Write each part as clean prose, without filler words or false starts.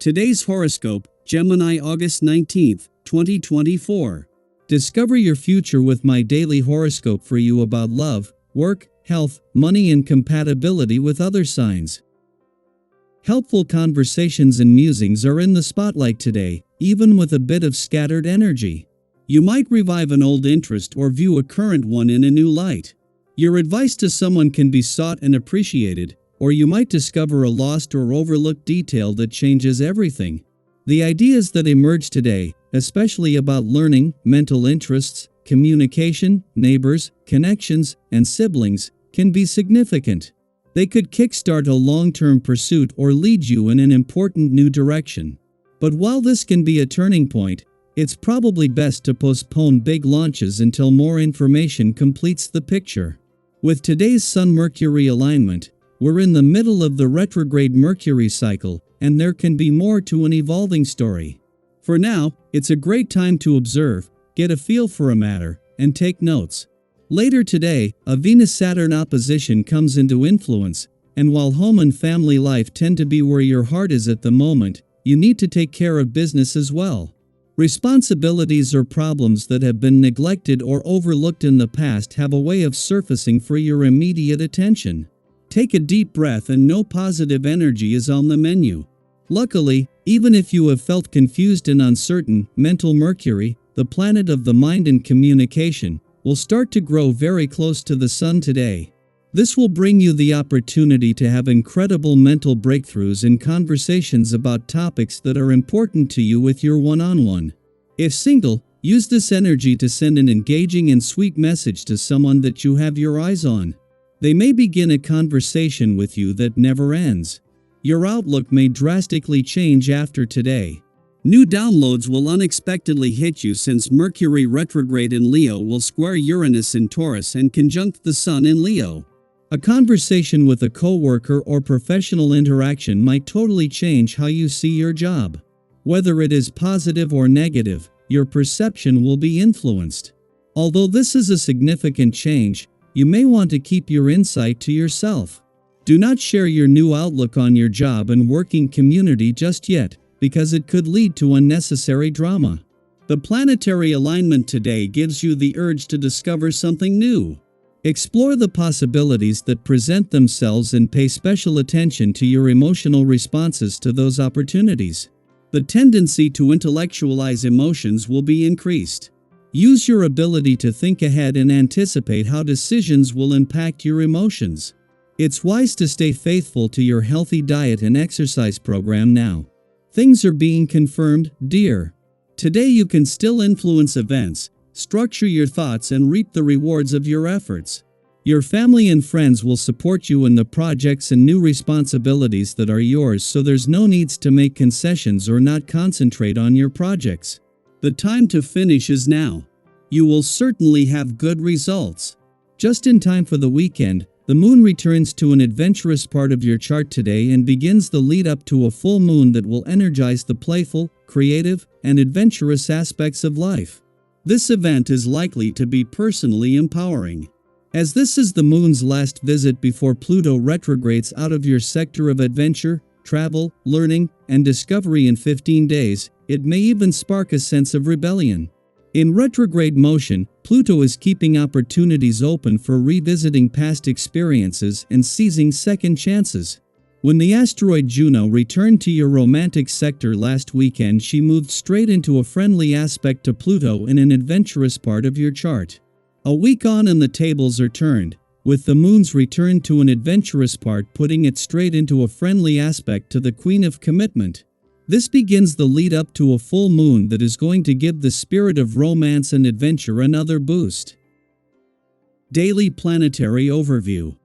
Today's horoscope, Gemini August 19th, 2024. Discover your future with my daily horoscope for you about love, work, health, money and compatibility with other signs. Helpful conversations and musings are in the spotlight today, even with a bit of scattered energy. You might revive an old interest or view a current one in a new light. Your advice to someone can be sought and appreciated, or you might discover a lost or overlooked detail that changes everything. The ideas that emerge today, especially about learning, mental interests, communication, neighbors, connections, and siblings, can be significant. They could kickstart a long-term pursuit or lead you in an important new direction. But while this can be a turning point, it's probably best to postpone big launches until more information completes the picture. With today's Sun-Mercury alignment, we're in the middle of the retrograde Mercury cycle, and there can be more to an evolving story. For now, it's a great time to observe, get a feel for a matter, and take notes. Later today, a Venus-Saturn opposition comes into influence, and while home and family life tend to be where your heart is at the moment, you need to take care of business as well. Responsibilities or problems that have been neglected or overlooked in the past have a way of surfacing for your immediate attention. Take a deep breath and know positive energy is on the menu. Luckily, even if you have felt confused and uncertain, mental Mercury, the planet of the mind and communication, will start to grow very close to the Sun today. This will bring you the opportunity to have incredible mental breakthroughs in conversations about topics that are important to you with your one-on-one. If single, use this energy to send an engaging and sweet message to someone that you have your eyes on. They may begin a conversation with you that never ends. Your outlook may drastically change after today. New downloads will unexpectedly hit you since Mercury retrograde in Leo will square Uranus in Taurus and conjunct the Sun in Leo. A conversation with a coworker or professional interaction might totally change how you see your job. Whether it is positive or negative, your perception will be influenced. Although this is a significant change, you may want to keep your insight to yourself. Do not share your new outlook on your job and working community just yet, because it could lead to unnecessary drama. The planetary alignment today gives you the urge to discover something new. Explore the possibilities that present themselves and pay special attention to your emotional responses to those opportunities. The tendency to intellectualize emotions will be increased. Use your ability to think ahead and anticipate how decisions will impact your emotions. It's wise to stay faithful to your healthy diet and exercise program now. Things are being confirmed, dear. Today you can still influence events, structure your thoughts and reap the rewards of your efforts. Your family and friends will support you in the projects and new responsibilities that are yours, so there's no needs to make concessions or not concentrate on your projects. The time to finish is now. You will certainly have good results. Just in time for the weekend, the moon returns to an adventurous part of your chart today and begins the lead up to a full moon that will energize the playful, creative, and adventurous aspects of life. This event is likely to be personally empowering. As this is the moon's last visit before Pluto retrogrades out of your sector of adventure, travel, learning, and discovery in 15 days, it may even spark a sense of rebellion. In retrograde motion, Pluto is keeping opportunities open for revisiting past experiences and seizing second chances. When the asteroid Juno returned to your romantic sector last weekend, she moved straight into a friendly aspect to Pluto in an adventurous part of your chart. A week on and the tables are turned, with the moon's return to an adventurous part putting it straight into a friendly aspect to the Queen of Commitment. This begins the lead up to a full moon that is going to give the spirit of romance and adventure another boost. Daily Planetary Overview.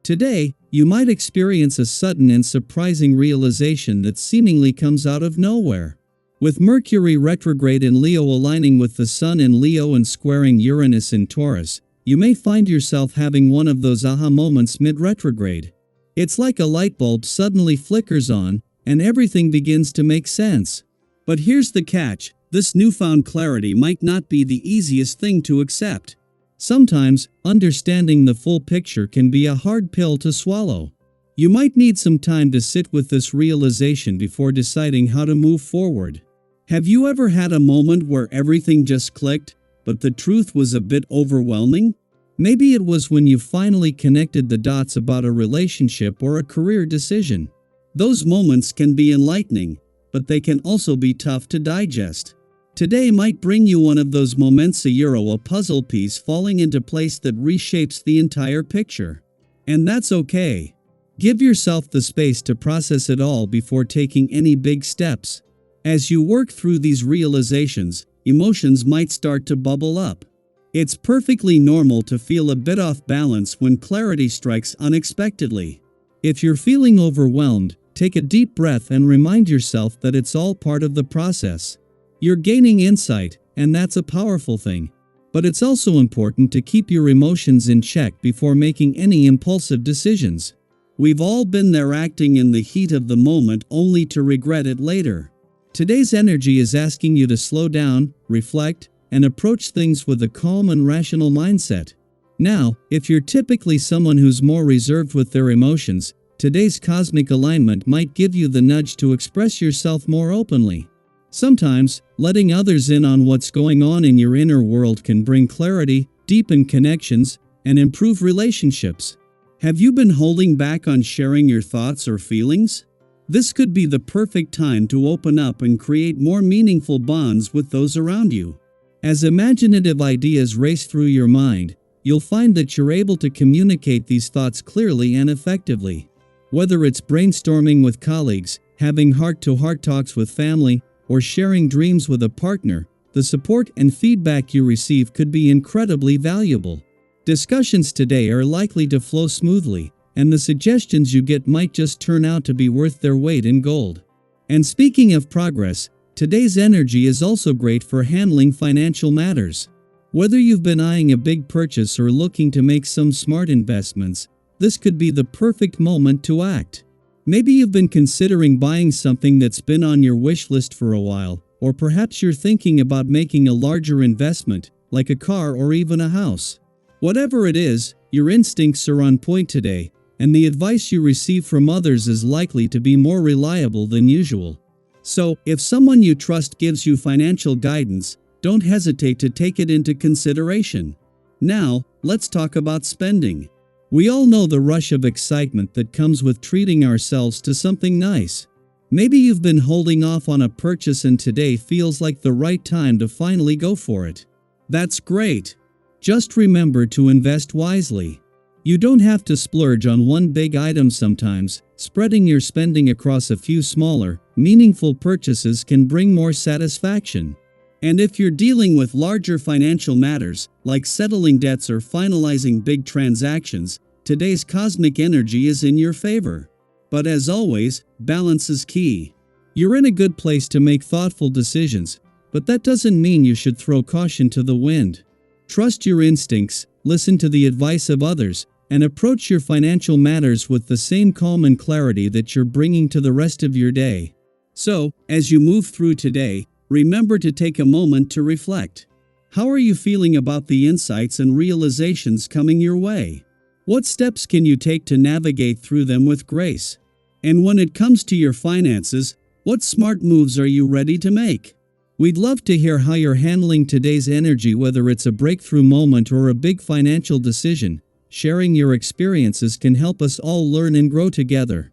Today, you might experience a sudden and surprising realization that seemingly comes out of nowhere. With Mercury retrograde in Leo aligning with the Sun in Leo and squaring Uranus in Taurus, you may find yourself having one of those aha moments mid-retrograde. It's like a light bulb suddenly flickers on, and everything begins to make sense. But here's the catch, this newfound clarity might not be the easiest thing to accept. Sometimes, understanding the full picture can be a hard pill to swallow. You might need some time to sit with this realization before deciding how to move forward. Have you ever had a moment where everything just clicked, but the truth was a bit overwhelming? Maybe it was when you finally connected the dots about a relationship or a career decision. Those moments can be enlightening, but they can also be tough to digest. Today might bring you one of those moments, a puzzle piece falling into place that reshapes the entire picture. And that's okay. Give yourself the space to process it all before taking any big steps. As you work through these realizations, emotions might start to bubble up. It's perfectly normal to feel a bit off balance when clarity strikes unexpectedly. If you're feeling overwhelmed, take a deep breath and remind yourself that it's all part of the process. You're gaining insight, and that's a powerful thing. But it's also important to keep your emotions in check before making any impulsive decisions. We've all been there, acting in the heat of the moment only to regret it later. Today's energy is asking you to slow down, reflect, and approach things with a calm and rational mindset. Now, if you're typically someone who's more reserved with their emotions, today's cosmic alignment might give you the nudge to express yourself more openly. Sometimes, letting others in on what's going on in your inner world can bring clarity, deepen connections, and improve relationships. Have you been holding back on sharing your thoughts or feelings? This could be the perfect time to open up and create more meaningful bonds with those around you. As imaginative ideas race through your mind, you'll find that you're able to communicate these thoughts clearly and effectively. Whether it's brainstorming with colleagues, having heart-to-heart talks with family, or sharing dreams with a partner, the support and feedback you receive could be incredibly valuable. Discussions today are likely to flow smoothly, and the suggestions you get might just turn out to be worth their weight in gold. And speaking of progress, today's energy is also great for handling financial matters. Whether you've been eyeing a big purchase or looking to make some smart investments, this could be the perfect moment to act. Maybe you've been considering buying something that's been on your wish list for a while, or perhaps you're thinking about making a larger investment, like a car or even a house. Whatever it is, your instincts are on point today, and the advice you receive from others is likely to be more reliable than usual. So, if someone you trust gives you financial guidance, don't hesitate to take it into consideration. Now, let's talk about spending. We all know the rush of excitement that comes with treating ourselves to something nice. Maybe you've been holding off on a purchase and today feels like the right time to finally go for it. That's great. Just remember to invest wisely. You don't have to splurge on one big item sometimes. Spreading your spending across a few smaller, meaningful purchases can bring more satisfaction. And if you're dealing with larger financial matters, like settling debts or finalizing big transactions, today's cosmic energy is in your favor. But as always, balance is key. You're in a good place to make thoughtful decisions, but that doesn't mean you should throw caution to the wind. Trust your instincts, listen to the advice of others, and approach your financial matters with the same calm and clarity that you're bringing to the rest of your day. So, as you move through today, remember to take a moment to reflect. How are you feeling about the insights and realizations coming your way? What steps can you take to navigate through them with grace? And when it comes to your finances, what smart moves are you ready to make? We'd love to hear how you're handling today's energy, whether it's a breakthrough moment or a big financial decision. Sharing your experiences can help us all learn and grow together.